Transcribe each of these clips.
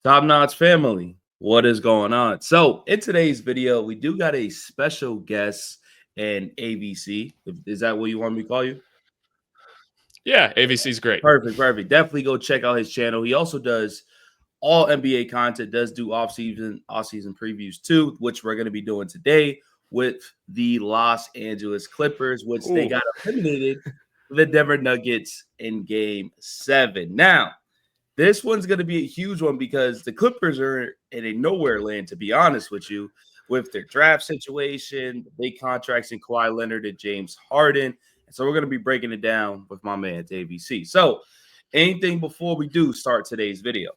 Top Notch family, what is going on? So, in today's video, we do got a special guest in ABC. Is that what you want me to call you? Yeah, AVC is great. Perfect, perfect. Definitely go check out his channel. He also does all NBA content, does do off-season previews too, which we're going to be doing today with the Los Angeles Clippers, which they Ooh, got eliminated the Denver Nuggets in game 7. Now, this one's going to be a huge one because the Clippers are in a nowhere land, to be honest with you, with their draft situation, the big contracts in Kawhi Leonard and James Harden. And so we're going to be breaking it down with my man, ABC. So, anything before we do start today's video?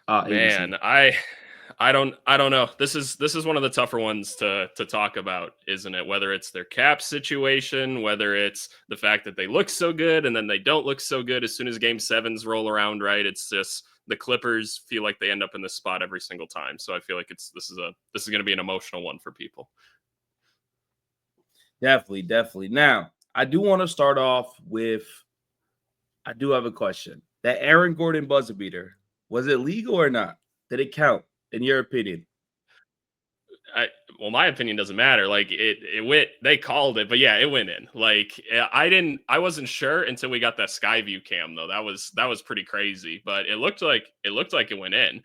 ABC. man, I don't know. This is one of the tougher ones to talk about, isn't it? Whether it's their cap situation, whether it's the fact that they look so good and then they don't look so good as soon as game sevens roll around, right? It's just the Clippers feel like they end up in this spot every single time. So I feel like this is going to be an emotional one for people. Definitely, definitely. Now, I do want to start off with I do have a question. That Aaron Gordon buzzer beater, was it legal or not? Did it count, in your opinion? Well, my opinion doesn't matter. Like it went, they called it, but yeah, it went in. Like I wasn't sure until we got that sky view cam though. That was pretty crazy, but it looked like it went in.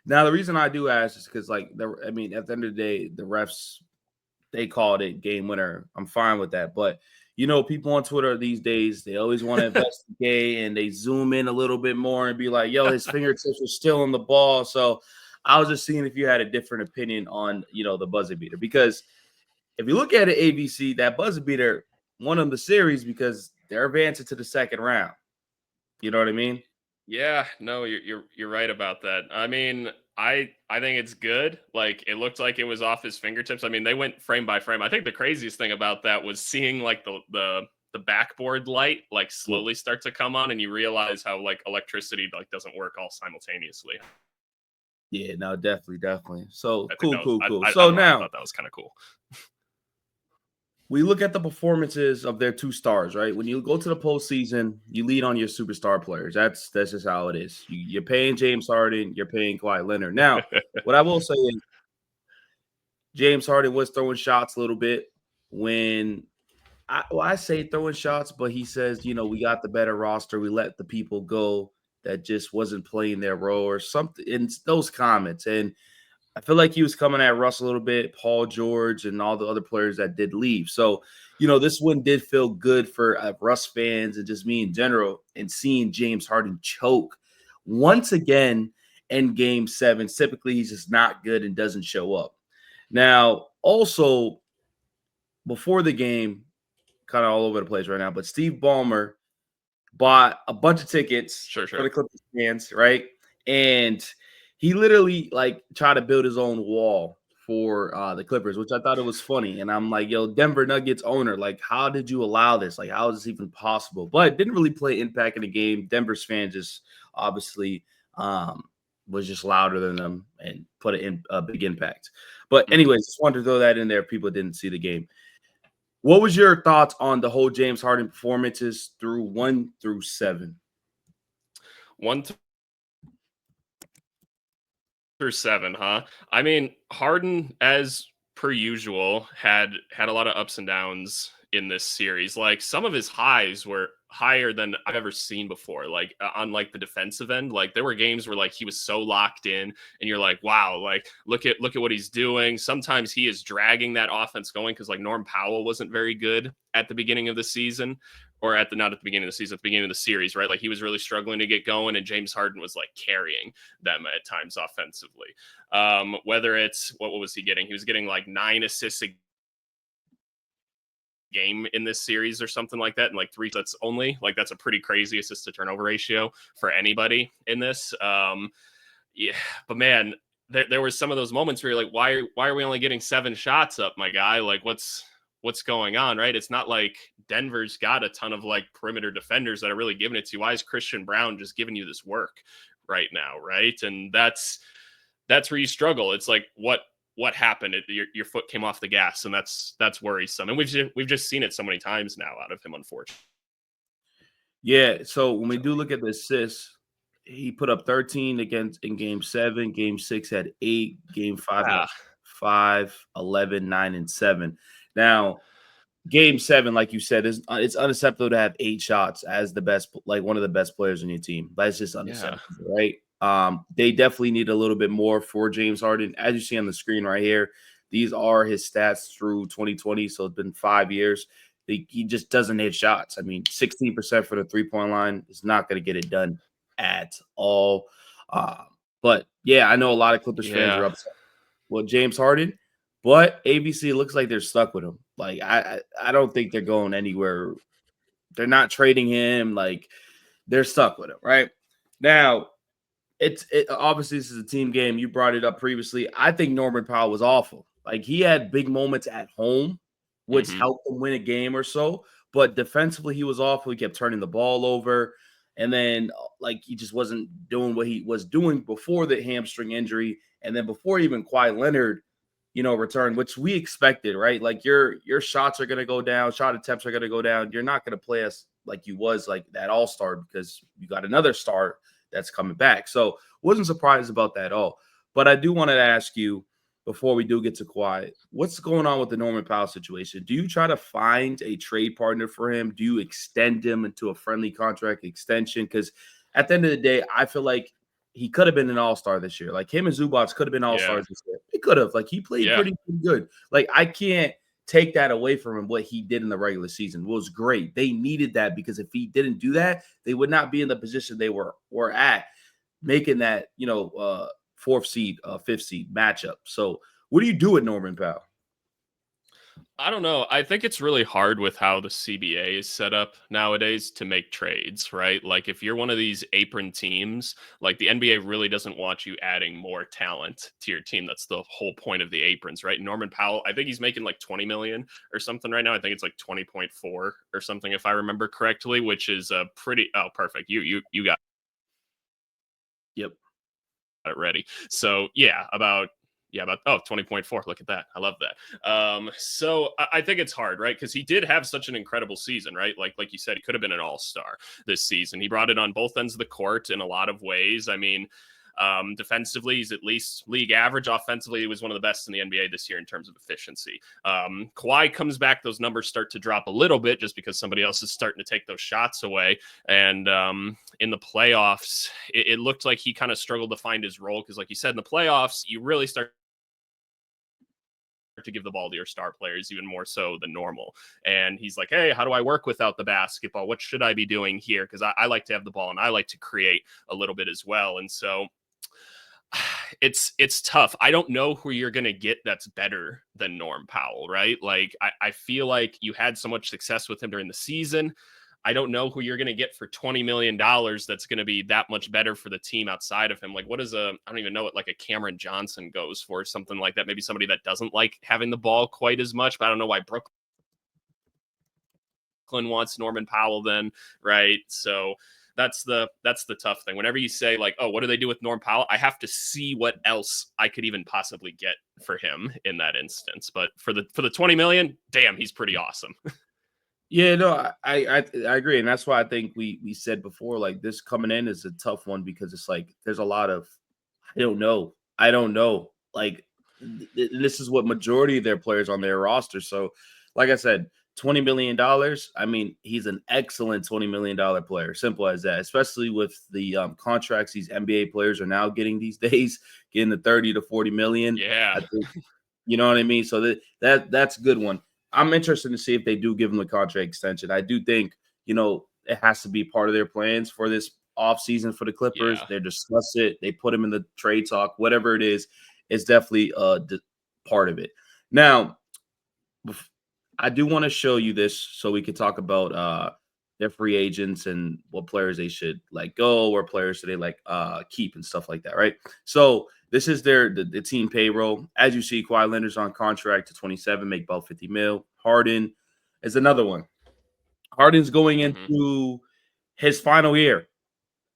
Now, the reason I do ask is because, at the end of the day, the refs, they called it game winner. I'm fine with that. But, people on Twitter these days, they always want to investigate and they zoom in a little bit more and be like, yo, his fingertips are still on the ball. So I was just seeing if you had a different opinion on, the buzzer beater. Because if you look at it, ABC, that buzzer beater won them the series because they're advancing to the second round. You know what I mean? Yeah, no, you're right about that. I mean, I think it's good. Like it looked like it was off his fingertips. I mean, they went frame by frame. I think the craziest thing about that was seeing like the backboard light like Yeah. slowly start to come on, and you realize how like electricity like doesn't work all simultaneously. Yeah, no, definitely, definitely. So I think cool, that was cool, cool. I So don't know. I now thought that was kind of cool. we look at the performances of their two stars, right? When you go to the postseason, you lead on your superstar players. That's just how it is. You're paying James Harden, you're paying Kawhi Leonard. Now, what I will say is James Harden was throwing shots a little bit when I say throwing shots, but he says, we got the better roster. We let the people go that just wasn't playing their role or something in those comments. And I feel like he was coming at Russ a little bit, Paul George, and all the other players that did leave. So, this one did feel good for Russ fans and just me in general. And seeing James Harden choke once again in game 7, typically he's just not good and doesn't show up. Now, also, before the game, kind of all over the place right now, but Steve Ballmer bought a bunch of tickets Sure, for the sure. Clippers fans, right? And he literally tried to build his own wall for the Clippers, which I thought it was funny. And I'm like, yo, Denver Nuggets owner, like, how did you allow this? Like, how is this even possible? But it didn't really play impact in the game. Denver's fans just obviously was just louder than them and put a big impact. But anyways, just wanted to throw that in there. People didn't see the game. What was your thoughts on the whole James Harden performances through 1 through 7? 1 through 7, huh? I mean, Harden, as per usual, had a lot of ups and downs in this series. Like some of his highs were higher than I've ever seen before. Like on like the defensive end, like there were games where like he was so locked in, and you're like, wow, like look at what he's doing. Sometimes he is dragging that offense going because like Norman Powell wasn't very good at the beginning of the season, or not at the beginning of the season, at the beginning of the series, right? Like he was really struggling to get going, and James Harden was like carrying them at times offensively. Whether it's what was he getting? He was getting like 9 assists a game in this series or something like that, and like 3 sets only. Like that's a pretty crazy assist to turnover ratio for anybody in this. Yeah, but man, there was some of those moments where you're like, why are we only getting 7 shots up, my guy? Like what's going on, right? It's not like Denver's got a ton of like perimeter defenders that are really giving it to you. Why is Christian Brown just giving you this work right now, right? And that's where you struggle. It's like what happened? Your foot came off the gas, and that's worrisome. And we've just seen it so many times now out of him, unfortunately. Yeah, so when we do look at the assists, he put up 13 against in game 7, game 6 had 8, game 5 had Yeah. 5, 11, 9, and 7. Now, game 7, like you said, is it's unacceptable to have 8 shots as the best, like one of the best players on your team. That's just Yeah. unacceptable, right? They definitely need a little bit more for James Harden. As you see on the screen right here, these are his stats through 2020, so it's been 5 years. He just doesn't hit shots. I mean, 16% for the 3-point line is not going to get it done at all. Uh, but yeah, I know a lot of Clippers fans are Yeah. upset with James Harden, but ABC looks like they're stuck with him. Like I don't think they're going anywhere. They're not trading him. Like they're stuck with him right now. Obviously this is a team game. You brought it up previously. I think Norman Powell was awful. Like he had big moments at home, which Hmm. helped him win a game or so. But defensively, he was awful. He kept turning the ball over, and then like he just wasn't doing what he was doing before the hamstring injury, and then before even Kawhi Leonard, return, which we expected, right? Like your shots are gonna go down, shot attempts are gonna go down. You're not gonna play us like you was like that all-star because you got another star that's coming back. So wasn't surprised about that at all. But I do want to ask you before we do get to Kawhi, what's going on with the Norman Powell situation? Do you try to find a trade partner for him? Do you extend him into a friendly contract extension? Because at the end of the day, I feel like he could have been an all-star this year. Like him and Zubats could have been Yeah. all-stars this year. He could have. Like he played Yeah. pretty good. Like I can't take that away from him. What he did in the regular season was great. They needed that because if he didn't do that, they would not be in the position they were at, making that fourth seed, fifth seed matchup. So what do you do with Norman Powell? I don't know. I think it's really hard with how the CBA is set up nowadays to make trades, right? Like if you're one of these apron teams, like the NBA really doesn't want you adding more talent to your team. That's the whole point of the aprons, right? Norman Powell, I think he's making like 20 million or something right now. I think it's like 20.4 or something if I remember correctly, which is a pretty perfect. You got Yep. it ready. So about 20.4. Look at that. I love that. So I think it's hard, right? Because he did have such an incredible season, right? Like you said, he could have been an all-star this season. He brought it on both ends of the court in a lot of ways. I mean, defensively, he's at least league average. Offensively, he was one of the best in the NBA this year in terms of efficiency. Kawhi comes back, those numbers start to drop a little bit just because somebody else is starting to take those shots away. And in the playoffs, it looked like he kind of struggled to find his role because, like you said, in the playoffs, you really start to give the ball to your star players even more so than normal. And he's like, hey, how do I work without the basketball? What should I be doing here? Because I like to have the ball and I like to create a little bit as well. And so it's tough. I don't know who you're gonna get that's better than Norm Powell, right? Like I feel like you had so much success with him during the season. I don't know who you're gonna get for $20 million that's gonna be that much better for the team outside of him. Like what is I don't even know what like a Cameron Johnson goes for, something like that. Maybe somebody that doesn't like having the ball quite as much, but I don't know why Brooklyn wants Norman Powell then, right? So that's the tough thing. Whenever you say like, oh, what do they do with Norm Powell? I have to see what else I could even possibly get for him in that instance. But for the 20 million, damn, he's pretty awesome. Yeah, no, I agree, and that's why I think we said before, like this coming in is a tough one because it's like there's a lot of I don't know. Like this is what majority of their players on their roster. So, like I said, $20 million. I mean, he's an excellent $20 million player. Simple as that. Especially with the contracts these NBA players are now getting these days, getting the 30 to 40 million. Yeah. I think you know what I mean. So that's a good one. I'm interested to see if they do give him the contract extension. I do think, it has to be part of their plans for this offseason for the Clippers. Yeah. They discuss it, they put him in the trade talk, whatever it is, it's definitely part of it. Now, I do want to show you this so we can talk about their free agents and what players they should let go or players should they keep and stuff like that, right? So this is the team payroll. As you see, Kawhi Leonard's on contract to 27, make about 50 mil. Harden is another one. Harden's going Hmm. into his final year.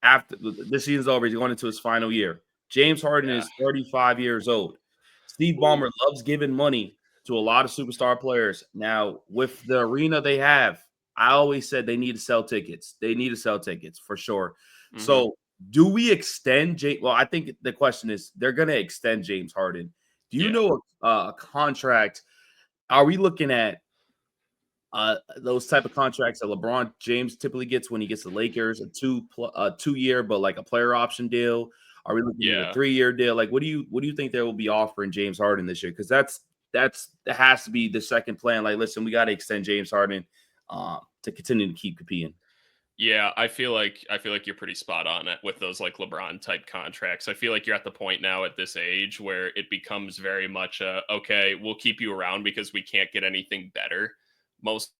After this season's over, he's going into his final year. James Harden Yeah. is 35 years old. Steve Ballmer loves giving money to a lot of superstar players. Now, with the arena they have, I always said they need to sell tickets. They need to sell tickets for sure. Hmm. So Do we extend James? Well, I think the question is they're going to extend James Harden. Do you Yeah. know a contract? Are we looking at those type of contracts that LeBron James typically gets when he gets the Lakers, a 2-year, but like a player option deal? Are we looking at a Yeah. 3-year deal? Like, what do you think they will be offering James Harden this year? Because that has to be the second plan. Like, listen, we got to extend James Harden to continue to keep competing. Yeah, I feel like you're pretty spot on it with those like LeBron type contracts. I feel like you're at the point now at this age where it becomes very much okay, we'll keep you around because we can't get anything better. Most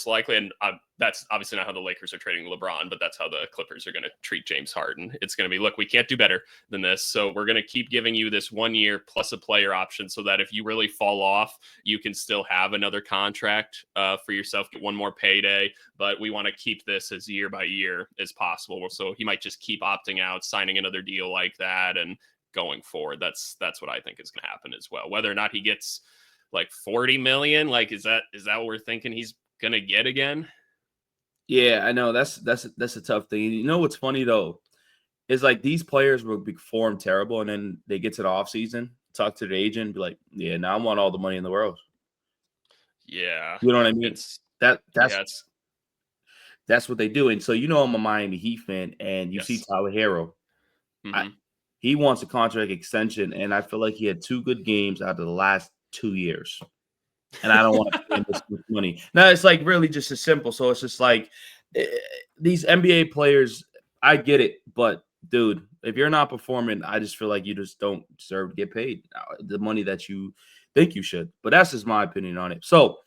likely, and that's obviously not how the Lakers are trading LeBron, but that's how the Clippers are going to treat James Harden. It's going to be, look, we can't do better than this, so we're going to keep giving you this 1 year plus a player option, so that if you really fall off, you can still have another contract for yourself, get one more payday. But we want to keep this as year by year as possible. So he might just keep opting out, signing another deal like that, and going forward. That's what I think is going to happen as well. Whether or not he gets like 40 million, like is that what we're thinking he's gonna get again? Yeah, I know that's a tough thing. You know what's funny though is like these players will perform terrible, and then they get to the offseason, talk to the agent, be like, "Yeah, now I want all the money in the world." Yeah, You know what I mean? it's That that's yeah, it's that's what they do. And so I'm a Miami Heat fan, and you see yes. Tyler Hero. I, Hmm. he wants a contract extension, and I feel like he had 2 good games out of the last 2 years. And I don't want to pay him this much money. No, it's like really just as simple. So it's just like eh, these NBA players, I get it, but dude, if you're not performing, I just feel like you just don't deserve to get paid the money that you think you should. But that's just my opinion on it. So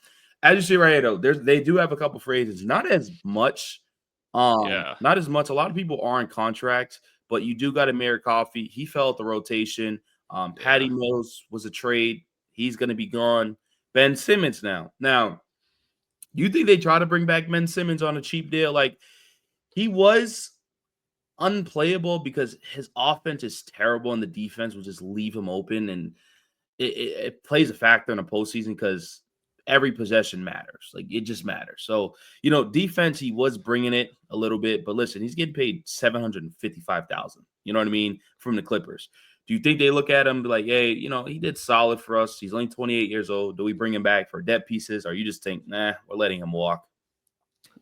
as you see right here, though, they do have a couple free agents, not as much. Yeah, Not as much. A lot of people are in contracts, but you do got Amir Coffee. He fell at the rotation. yeah. Patty Mills was a trade. He's going to be gone. Ben Simmons now. Now, you think they try to bring back Ben Simmons on a cheap deal? Like he was unplayable because his offense is terrible and the defense will just leave him open, and it plays a factor in a postseason because every possession matters. Like it just matters. So defense he was bringing it a little bit, but listen, he's getting paid 755,000. You know what I mean from the Clippers. Do you think they look at him and be like, hey, he did solid for us. He's only 28 years old. Do we bring him back for depth pieces, or you just think, nah, we're letting him walk?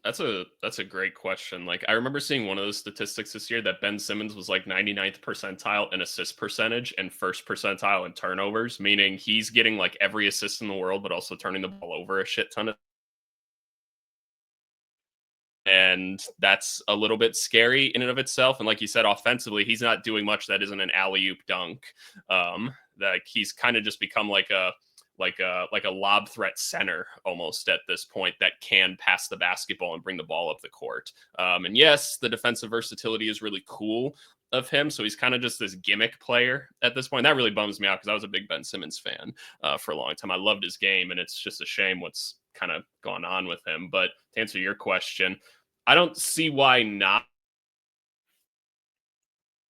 That's a great question. Like I remember seeing one of those statistics this year that Ben Simmons was like 99th percentile in assist percentage and first percentile in turnovers, meaning he's getting like every assist in the world, but also turning the ball over a shit ton of. And that's a little bit scary in and of itself. And like you said, offensively, he's not doing much that isn't an alley oop dunk. Like he's kind of just become like a lob threat center almost at this point that can pass the basketball and bring the ball up the court. And yes, the defensive versatility is really cool of him. So he's kind of just this gimmick player at this point. That really bums me out because I was a big Ben Simmons fan for a long time. I loved his game, and it's just a shame what's kind of gone on with him. But to answer your question, I don't see why not.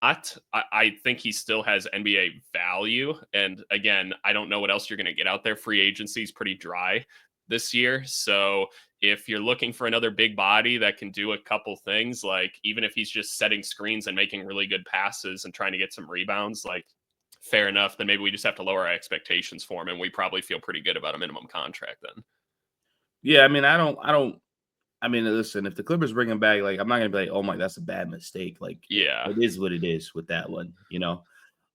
I think he still has NBA value. And again, I don't know what else you're going to get out there. Free agency is pretty dry this year. So if you're looking for another big body that can do a couple things, like even if he's just setting screens and making really good passes and trying to get some rebounds, like fair enough, then maybe we just have to lower our expectations for him. And we probably feel pretty good about a minimum contract then. Yeah, I mean, I don't. I mean, listen, if the Clippers bring him back, like I'm not gonna be like, oh my, that's a bad mistake. Like Yeah. it is what it is with that one.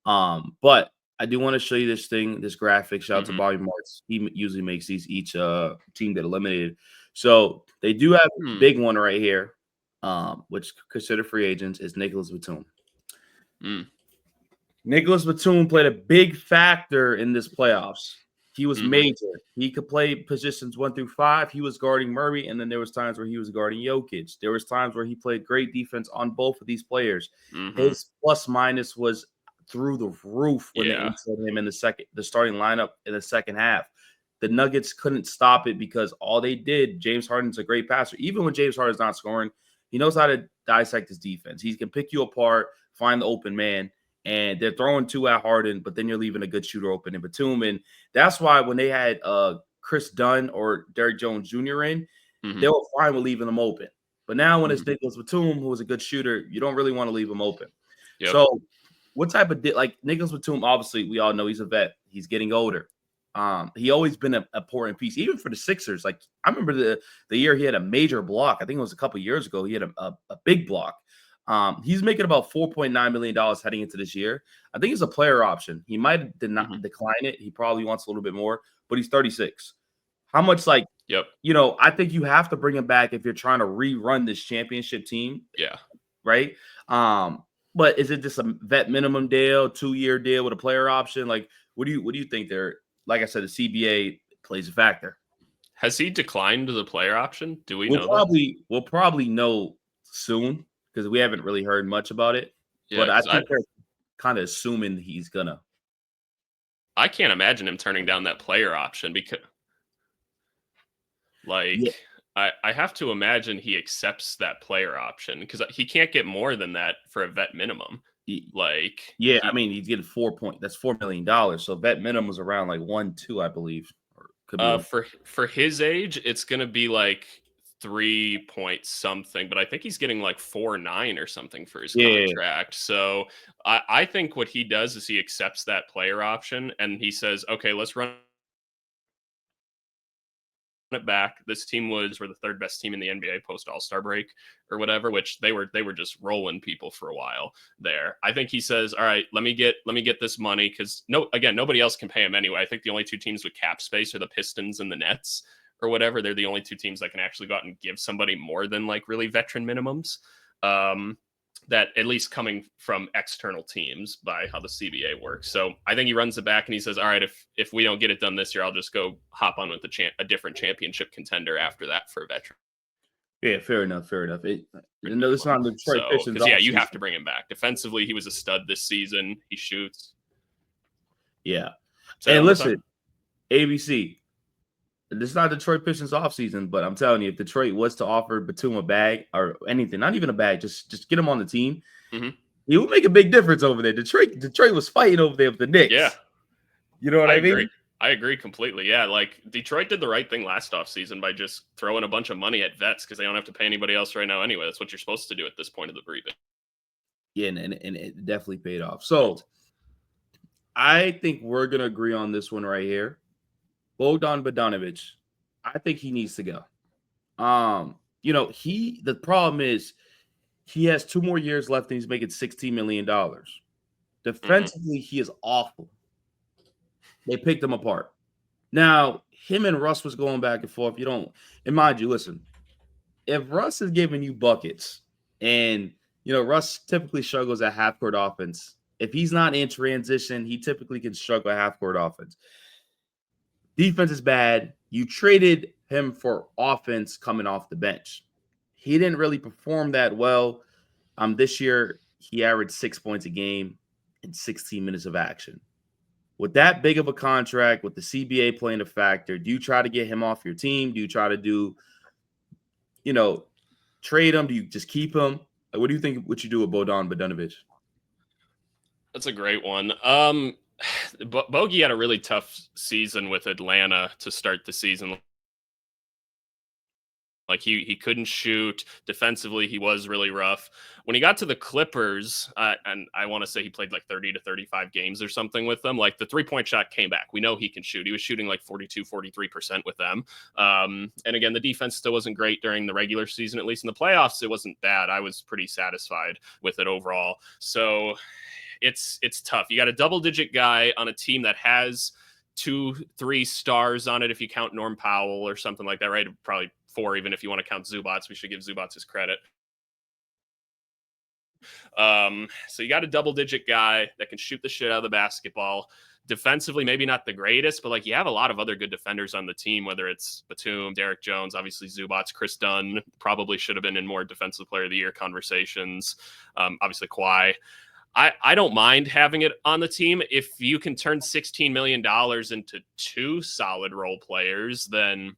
But I do want to show you this graphic. Shout out to Hmm. Bobby Marks. He usually makes these each team get eliminated. So they do have a Hmm. big one right here, which consider free agents is Nicolas Batum. Mm. Nicolas Batum played a big factor in this playoffs. He was Hmm. major. He could play positions 1 through 5. He was guarding Murray, and then there was times where he was guarding Jokic. There was times where he played great defense on both of these players. Hmm. His plus minus was through the roof when they Yeah. inserted him in the starting lineup in the second half. The Nuggets couldn't stop it because all they did. James Harden's a great passer. Even when James Harden's not scoring, he knows how to dissect his defense. He can pick you apart, find the open man, and they're throwing two at Harden, but then you're leaving a good shooter open in Batum. And that's why when they had Chris Dunn or Derrick Jones Jr. in, Hmm. they were fine with leaving them open. But now when it's Nicolas Batum, who is a good shooter, you don't really want to leave him open. Yep. So what type of like Nicolas Batum? Obviously, we all know he's a vet. He's getting older. He always been an important piece, even for the Sixers. Like I remember the year he had a major block. I think it was a couple years ago. He had a big block. He's making about $4.9 million heading into this year. I think it's a player option. He might decline it. He probably wants a little bit more, but he's 36. How much Yep. I think you have to bring him back if you're trying to rerun this championship team. Yeah. Right. But is it just a vet minimum deal, 2-year deal with a player option? Like, what do you think there? Like I said, the CBA plays a factor. Has he declined the player option? Do we know We'll probably know soon because we haven't really heard much about it. Yeah, but I think they're kind of assuming he's gonna. I can't imagine him turning down that player option because, I have to imagine he accepts that player option because he can't get more than that for a vet minimum. I mean, he's getting that's $4 million. So vet minimum was around like 1-2, I believe. Or could be for his age, it's gonna be like 3 point something, but I think he's getting like 4.9 or something for his contract. So I think what he does is he accepts that player option and he says, okay, let's run it back. This team were the third best team in the NBA post All-Star break or whatever, which they were just rolling people for a while there. I think he says, all right, let me get this money because nobody else can pay him anyway. I think the only two teams with cap space are the Pistons and the Nets or whatever. They're the only two teams that can actually go out and give somebody more than like really veteran minimums. That at least coming from external teams by how the CBA works. So I think he runs it back and he says, all right, if we don't get it done this year, I'll just go hop on with a different championship contender after that for a veteran. Yeah, fair enough. It's not the Detroit Pistons. Yeah, you have to bring him back. Defensively, he was a stud this season. He shoots. Yeah. And listen, ABC, this is not Detroit Pistons offseason, but I'm telling you, if Detroit was to offer Batum a bag or anything, not even a bag, just get him on the team, he would make a big difference over there. Detroit was fighting over there with the Knicks. Yeah. You know what I mean? I agree completely. Yeah, like Detroit did the right thing last offseason by just throwing a bunch of money at vets because they don't have to pay anybody else right now anyway. That's what you're supposed to do at this point of the rebuild. Yeah, and it definitely paid off. So I think we're going to agree on this one right here. Bogdanovic, I think he needs to go. The problem is he has 2 more years left and he's making $16 million. Defensively, he is awful. They picked him apart. Now, him and Russ was going back and forth. And mind you, listen, if Russ is giving you buckets and, Russ typically struggles at half-court offense. If he's not in transition, he typically can struggle at half-court offense. Defense is bad. You traded him for offense coming off the bench. He didn't really perform that well. This year, he averaged 6 points a game in 16 minutes of action. With that big of a contract, with the CBA playing a factor, do you try to get him off your team? Do you try to trade him? Do you just keep him? What do you think what you do with Bogdanovic? That's a great one. Bogey had a really tough season with Atlanta to start the season. Like he couldn't shoot. Defensively, he was really rough. When he got to the Clippers, and I want to say he played like 30 to 35 games or something with them, like the 3-point shot came back. We know he can shoot. He was shooting like 42, 43% with them. And again, the defense still wasn't great during the regular season, at least in the playoffs. It wasn't bad. I was pretty satisfied with it overall. So it's tough. You got a double-digit guy on a team that has 2-3 stars on it if you count Norman Powell or something like that, right? Probably 4, even if you want to count Zubats. We should give Zubats his credit. So you got a double-digit guy that can shoot the shit out of the basketball. Defensively, maybe not the greatest, but like you have a lot of other good defenders on the team, whether it's Batum, Derek Jones, obviously Zubats, Chris Dunn probably should have been in more Defensive Player of the Year conversations. Obviously Kawhi. I don't mind having it on the team. If you can turn $16 million into 2 solid role players, then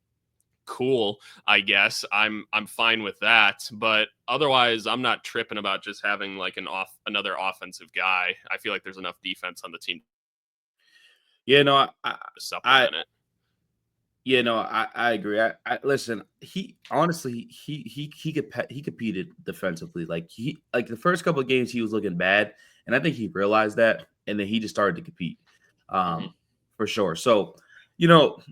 cool, I guess. I'm fine with that. But otherwise, I'm not tripping about just having like another offensive guy. I feel like there's enough defense on the team. Yeah, no, to supplement it. Yeah, no, I agree. I listen. He honestly, he competed defensively. Like the first couple of games, he was looking bad, and I think he realized that, and then he just started to compete, Hmm. for sure. So,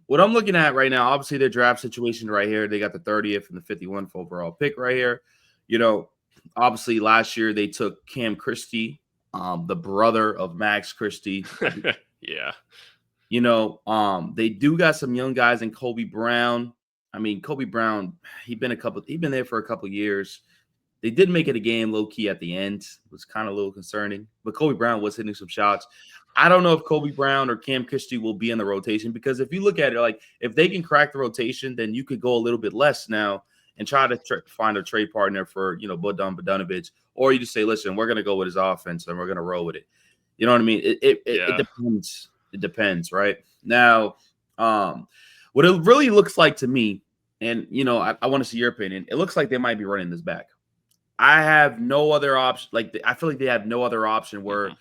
what I'm looking at right now, obviously their draft situation right here. They got the 30th and the 51st overall pick right here. You know, obviously last year they took Cam Christie, the brother of Max Christie. Yeah. They do got some young guys in Kobe Brown. I mean, Kobe Brown, he'd been there for a couple years. They did make it a game low key at the end. It was kind of a little concerning, but Kobe Brown was hitting some shots. I don't know if Kobe Brown or Cam Christie will be in the rotation because if you look at it, like if they can crack the rotation, then you could go a little bit less now and try to find a trade partner for Bogdanovic, or you just say, listen, we're gonna go with his offense and we're gonna roll with it. You know what I mean? It Yeah. depends. It depends, right? Now, what it really looks like to me, and I want to see your opinion. It looks like they might be running this back. I have no other option. I feel like they have no other option where Hmm.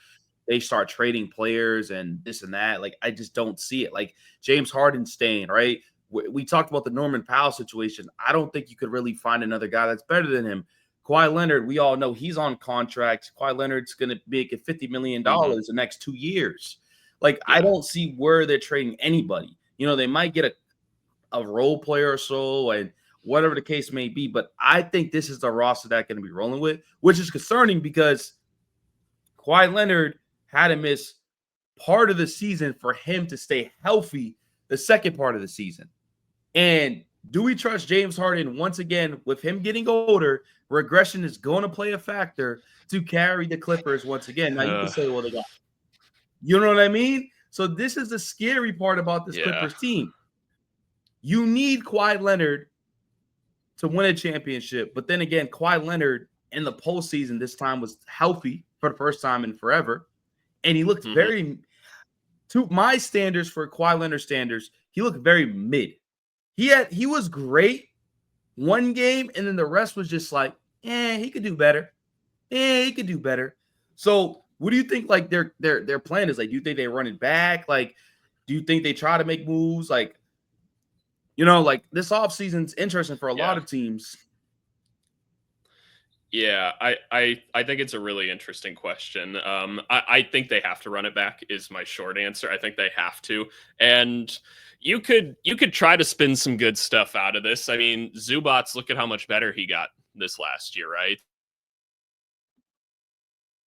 they start trading players and this and that. Like I just don't see it. Like James Harden staying, right? We talked about the Norman Powell situation. I don't think you could really find another guy that's better than him. Kawhi Leonard, we all know he's on contract. Kawhi Leonard's going to make it $50 million Hmm. the next 2 years. Like I Yeah. don't see where they're trading anybody. They might get a role player or so and whatever the case may be. But I think this is the roster that going to be rolling with, which is concerning because Kawhi Leonard had to miss part of the season for him to stay healthy the second part of the season. And do we trust James Harden once again with him getting older? Regression is going to play a factor to carry the Clippers once again. Now you can Uh, say, well, they got, you know what I mean? So this is the scary part about this yeah. Clippers team. You need Kawhi Leonard to win a championship. But then again, Kawhi Leonard in the postseason this time was healthy for the first time in forever. And he looked Hmm. very, to my standards, for Kawhi Leonard standards, he looked very mid. He was great one game, and then the rest was just like, he could do better. He could do better. So what do you think like their plan is? Like, do you think they run it back? Like, do you think they try to make moves? Like, like this offseason's interesting for a lot Yeah. of teams. Yeah, I think it's a really interesting question. I think they have to run it back is my short answer. I think they have to. And you could try to spin some good stuff out of this. I mean, Zubats, look at how much better he got this last year, right?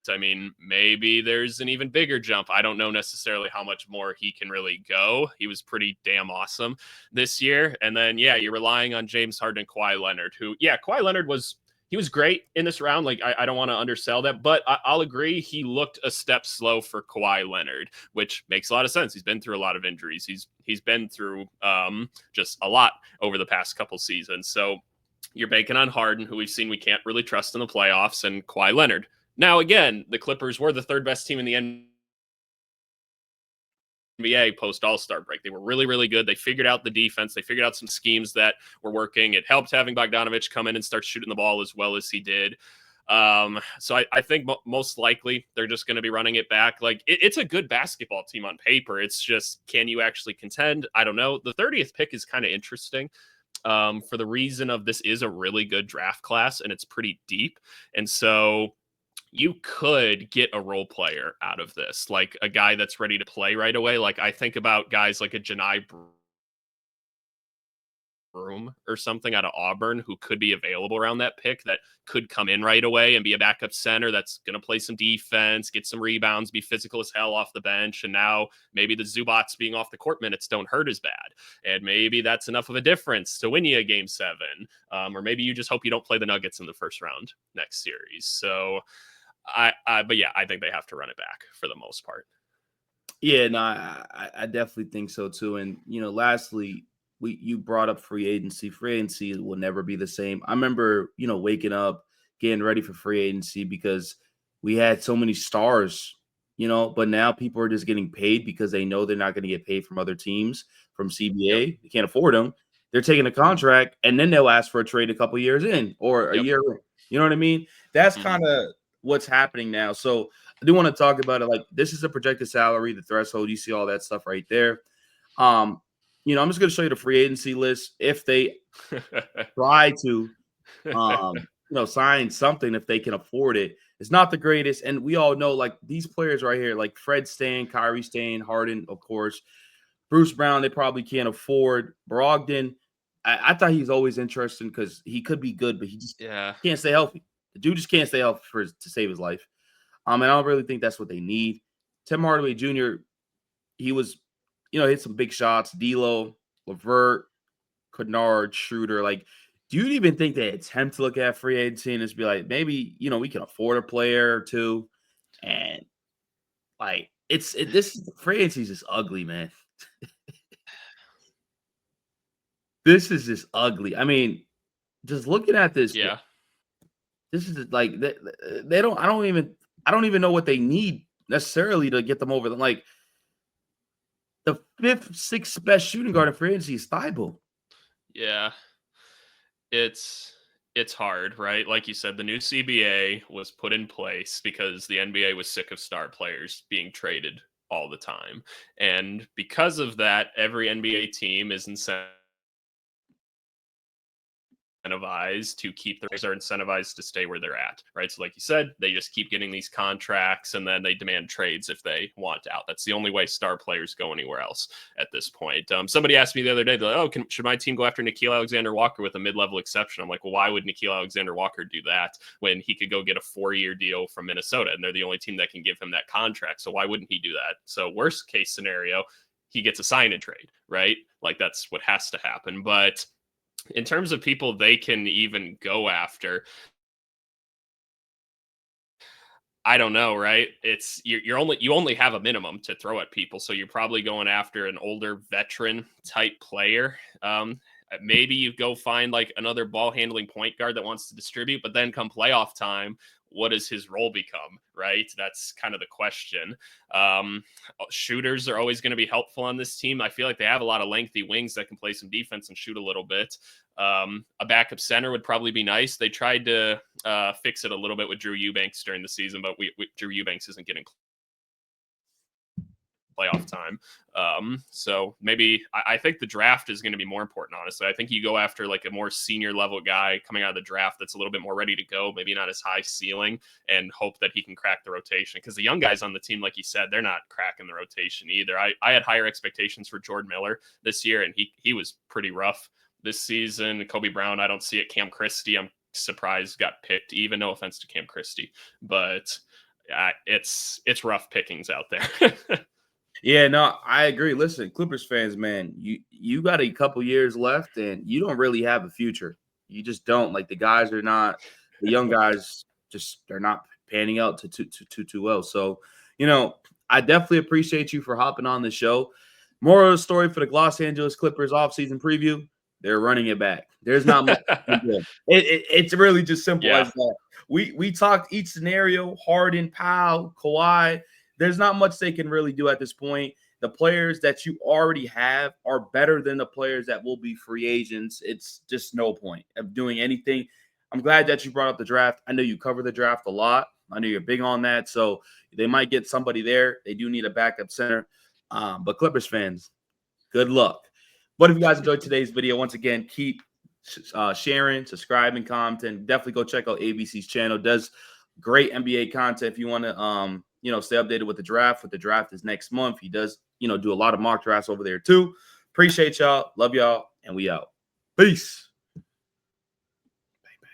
I mean, maybe there's an even bigger jump. I don't know necessarily how much more he can really go. He was pretty damn awesome this year. And then, yeah, you're relying on James Harden and Kawhi Leonard, who, yeah, Kawhi Leonard was great in this round. Like, I don't want to undersell that, but I'll agree he looked a step slow for Kawhi Leonard, which makes a lot of sense. He's been through a lot of injuries. He's been through just a lot over the past couple seasons. So you're banking on Harden, who we've seen we can't really trust in the playoffs, and Kawhi Leonard. Now, again, the Clippers were the third best team in the NBA post All-Star break. They were really, really good. They figured out the defense. They figured out some schemes that were working. It helped having Bogdanovic come in and start shooting the ball as well as he did. So I think most likely they're just going to be running it back. Like it's a good basketball team on paper. It's just, can you actually contend? I don't know. The 30th pick is kind of interesting. For the reason of this is a really good draft class and it's pretty deep. And so you could get a role player out of this, like a guy that's ready to play right away. Like I think about guys like a Janai Broom or something out of Auburn who could be available around that pick that could come in right away and be a backup center that's going to play some defense, get some rebounds, be physical as hell off the bench. And now maybe the Zubats being off the court minutes don't hurt as bad. And maybe that's enough of a difference to win you a game 7. Or maybe you just hope you don't play the Nuggets in the first round next series. So but yeah, I think they have to run it back for the most part. Yeah, no, I definitely think so too. And lastly, you brought up free agency. Free agency will never be the same. I remember, waking up, getting ready for free agency because we had so many stars, but now people are just getting paid because they know they're not going to get paid from other teams from Yep. CBA. They can't afford them. They're taking a contract and then they'll ask for a trade a couple years in or a Yep. year in. You know what I mean? That's Hmm. kind of what's happening now. So I do want to talk about it. Like this is a projected salary, the threshold. You see all that stuff right there. Um, I'm just going to show you the free agency list. If they try to, sign something, if they can afford it, it's not the greatest. And we all know, like, these players right here, like Fred staying, Kyrie staying, Harden, of course, Bruce Brown, they probably can't afford. Brogdon, I thought he's always interesting because he could be good, but he just Yeah. can't stay healthy. The dude just can't stay healthy to save his life. And I don't really think that's what they need. Tim Hardaway Jr., he was, hit some big shots. D'Lo, LeVert, Kennard, Schroeder. Like, do you even think they attempt to look at free agency and just be like, maybe, we can afford a player or two? And like, this free agency is just ugly, man. This is just ugly. I mean, just looking at this, Yeah. this is like they don't. I don't even know what they need necessarily to get them over. Like the 5th, 6th best shooting guard in free agency is Thibault. Yeah. It's hard, right? Like you said, the new CBA was put in place because the NBA was sick of star players being traded all the time. And because of that, every NBA team is incentivized to keep their players, are incentivized to stay where they're at, right? So like you said, they just keep getting these contracts and then they demand trades if they want out. That's the only way star players go anywhere else at this point. Somebody asked me the other day, they're like, oh, should my team go after Nickeil Alexander-Walker with a mid-level exception? I'm like, well, why would Nickeil Alexander-Walker do that when he could go get a 4-year deal from Minnesota and they're the only team that can give him that contract? So why wouldn't he do that? So worst case scenario, he gets a sign and trade, right? Like that's what has to happen. But in terms of people they can even go after, I don't know, right? It's you only have a minimum to throw at people, so you're probably going after an older veteran type player. Maybe you go find like another ball handling point guard that wants to distribute, but then come playoff time, what does his role become, right? That's kind of the question. Shooters are always going to be helpful on this team. I feel like they have a lot of lengthy wings that can play some defense and shoot a little bit. A backup center would probably be nice. They tried to fix it a little bit with Drew Eubanks during the season, but Drew Eubanks isn't getting playoff time. So maybe I think the draft is going to be more important, honestly. I think you go after like a more senior level guy coming out of the draft that's a little bit more ready to go, maybe not as high ceiling, and hope that he can crack the rotation. Because the young guys on the team, like you said, they're not cracking the rotation either. I had higher expectations for Jordan Miller this year, and he was pretty rough this season. Kobe Brown, I don't see it. Cam Christie, I'm surprised got picked, even no offense to Cam Christie, but it's rough pickings out there. Yeah, no, I agree. Listen, Clippers fans, man, you got a couple years left, and you don't really have a future. You just don't. Like the guys are not, the young guys just they're not panning out too well. So, I definitely appreciate you for hopping on the show. Moral of the story for the Los Angeles Clippers offseason preview: they're running it back. There's not much. It's really just simple as that. We talked each scenario: Harden, Powell, Kawhi. There's not much they can really do at this point. The players that you already have are better than the players that will be free agents. It's just no point of doing anything. I'm glad that you brought up the draft. I know you cover the draft a lot. I know you're big on that. So they might get somebody there. They do need a backup center. But Clippers fans, good luck. But if you guys enjoyed today's video, once again, keep sharing, subscribing, commenting. Definitely go check out ABC's channel. Does great NBA content if you want to stay updated with the draft. With the draft is next month. He does, do a lot of mock drafts over there too. Appreciate y'all. Love y'all. And we out. Peace.